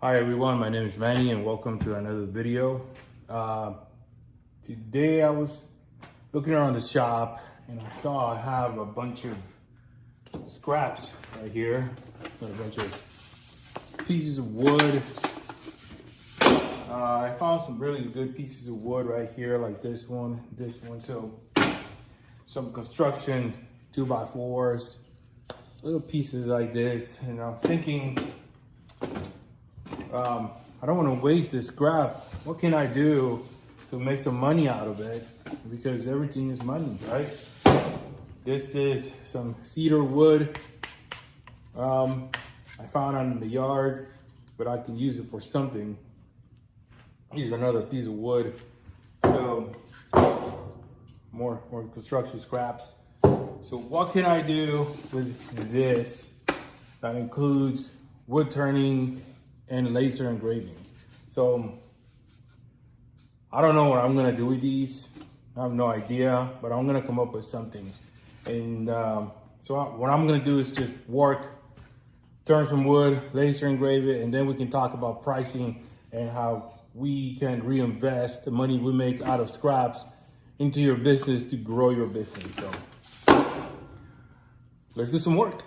Hi everyone, my name is Manny and welcome to another video. Today I was looking around the shop and I saw I have a bunch of scraps right here. A bunch of pieces of wood. I found some really good pieces of wood right here, like this one. So some construction 2x4s, little pieces like this. And I'm thinking, I don't want to waste this scrap. What can I do to make some money out of it? Because everything is money, right? This is some cedar wood I found out in the yard, but I can use it for something. Here's another piece of wood. So more construction scraps. So what can I do with this? That includes wood turning and laser engraving. So I don't know what I'm gonna do with these. I have no idea, but I'm gonna come up with something. And what I'm gonna do is just work, turn some wood, laser engrave it, and then we can talk about pricing and how we can reinvest the money we make out of scraps into your business to grow your business. So let's do some work.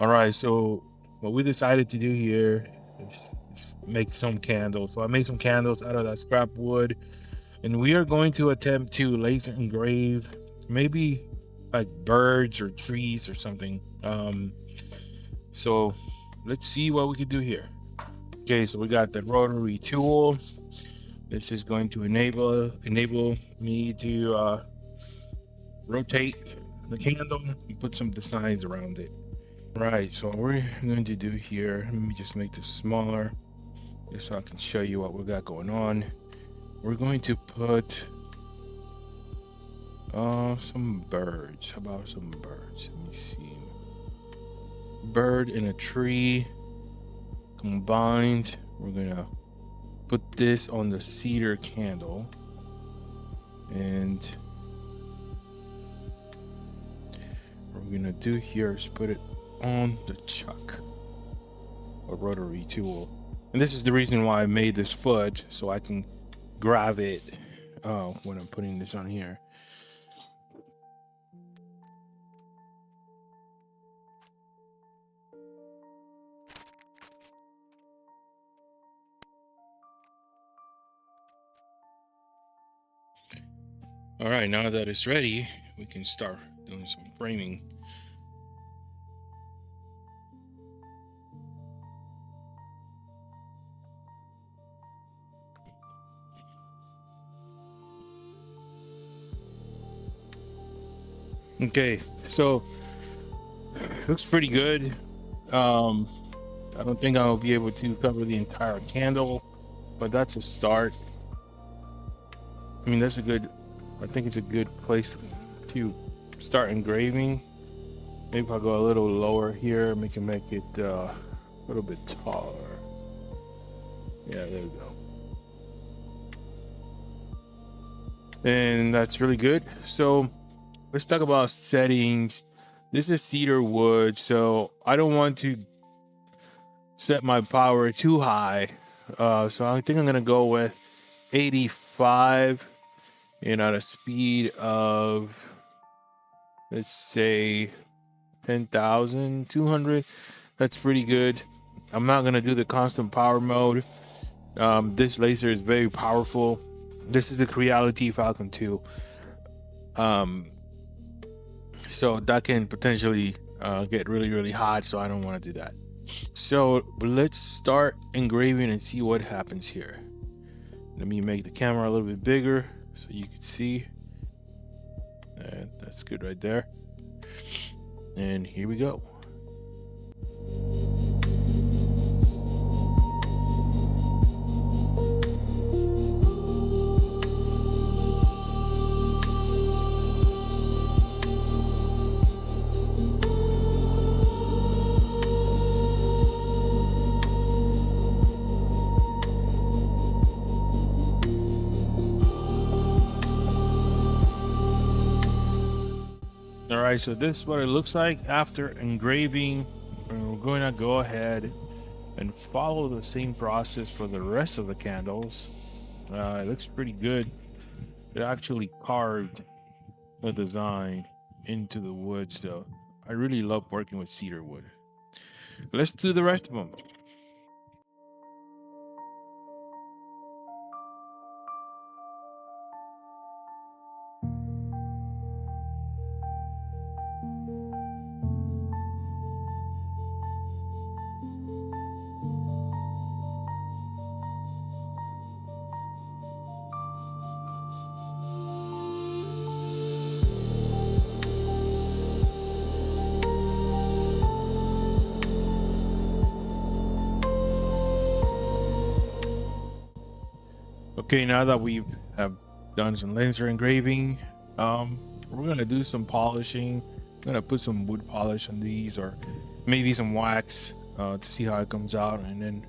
All right, so what we decided to do here is make some candles. So I made some candles out of that scrap wood, and we are going to attempt to laser engrave maybe like birds or trees or something. So let's see what we can do here. Okay, so we got the rotary tool. This is going to enable me to rotate the candle and put some designs around it. Right, so what we're going to do here, let me just make this smaller just so I can show you what we got going on. We're going to put some birds. How about some birds? Let me see. Bird and a tree combined. We're gonna put this on the cedar candle, and what we're gonna do here is put it on the chuck, a rotary tool. And this is the reason why I made this foot, so I can grab it when I'm putting this on here. All right, now that it's ready, we can start doing some framing. Okay, so looks pretty good. I don't think I'll be able to cover the entire candle, but that's a start. I mean, I think it's a good place to start engraving. Maybe if I go a little lower here, make it a little bit taller. Yeah, there we go. And that's really good. So let's talk about settings. This is cedar wood, so I don't want to set my power too high. So I think I'm gonna go with 85 and at a speed of, let's say, 10,200. That's pretty good. I'm not gonna do the constant power mode. This laser is very powerful. This is the Creality Falcon 2. So that can potentially get really hot, so I don't want to do that. So let's start engraving and see what happens here. Let me make the camera a little bit bigger so you can see. And that's good right there. And here we go. All right, so this is what it looks like after engraving. And we're going to go ahead and follow the same process for the rest of the candles. It looks pretty good. It actually carved the design into the wood, so I really love working with cedar wood. Let's do the rest of them. Okay, now that we have done some laser engraving, we're gonna do some polishing. I'm gonna put some wood polish on these, or maybe some wax, to see how it comes out, and then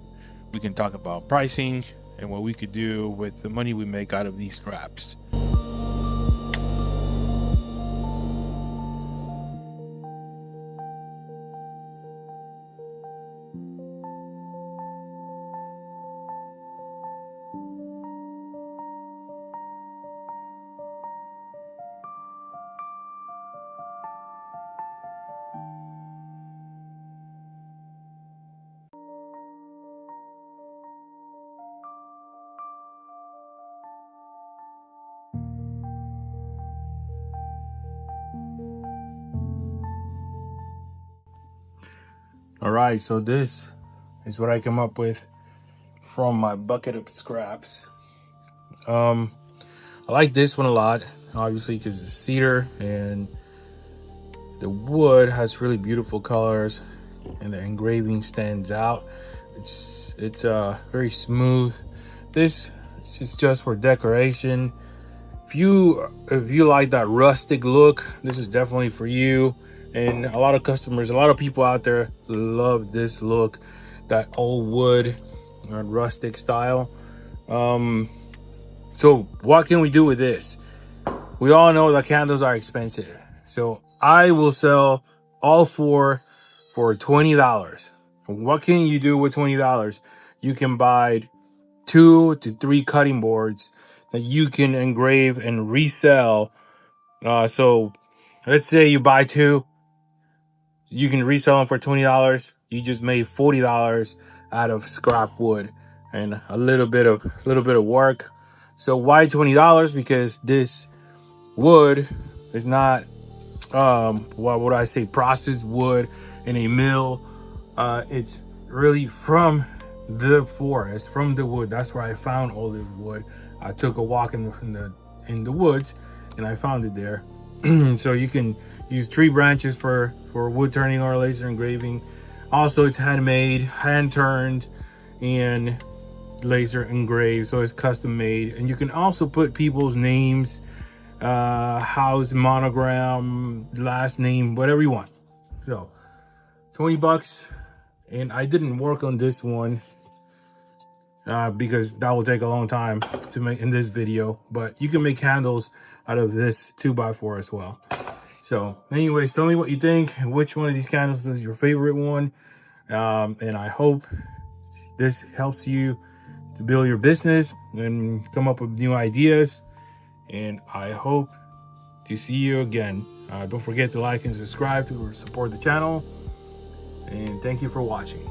we can talk about pricing and what we could do with the money we make out of these scraps. All right, so this is what I come up with from my bucket of scraps. I like this one a lot, obviously, because it's cedar and the wood has really beautiful colors, and the engraving stands out. It's very smooth. This is just for decoration. If you like that rustic look, this is definitely for you. And a lot of people out there love this look, that old wood or rustic style. So what can we do with this? We all know that candles are expensive. So I will sell all four for $20. What can you do with $20? You can buy 2 to 3 cutting boards that you can engrave and resell. So let's say you buy 2, you can resell them for $20. You just made $40 out of scrap wood and a little bit of work. So why $20? Because this wood is not what would I say, processed wood in a mill. It's really from the forest, from the wood. That's where I found all this wood. I took a walk in the woods and I found it there. So you can use tree branches for wood turning or laser engraving. Also, it's handmade, hand turned, and laser engraved, so it's custom made. And you can also put people's names, house, monogram, last name, whatever you want. So $20. And I didn't work on this one because that will take a long time to make in this video, but you can make candles out of this 2x4 as well. So anyways, tell me what you think. Which one of these candles is your favorite one? And I hope this helps you to build your business and come up with new ideas. And I hope to see you again. Don't forget to like and subscribe to support the channel. And thank you for watching.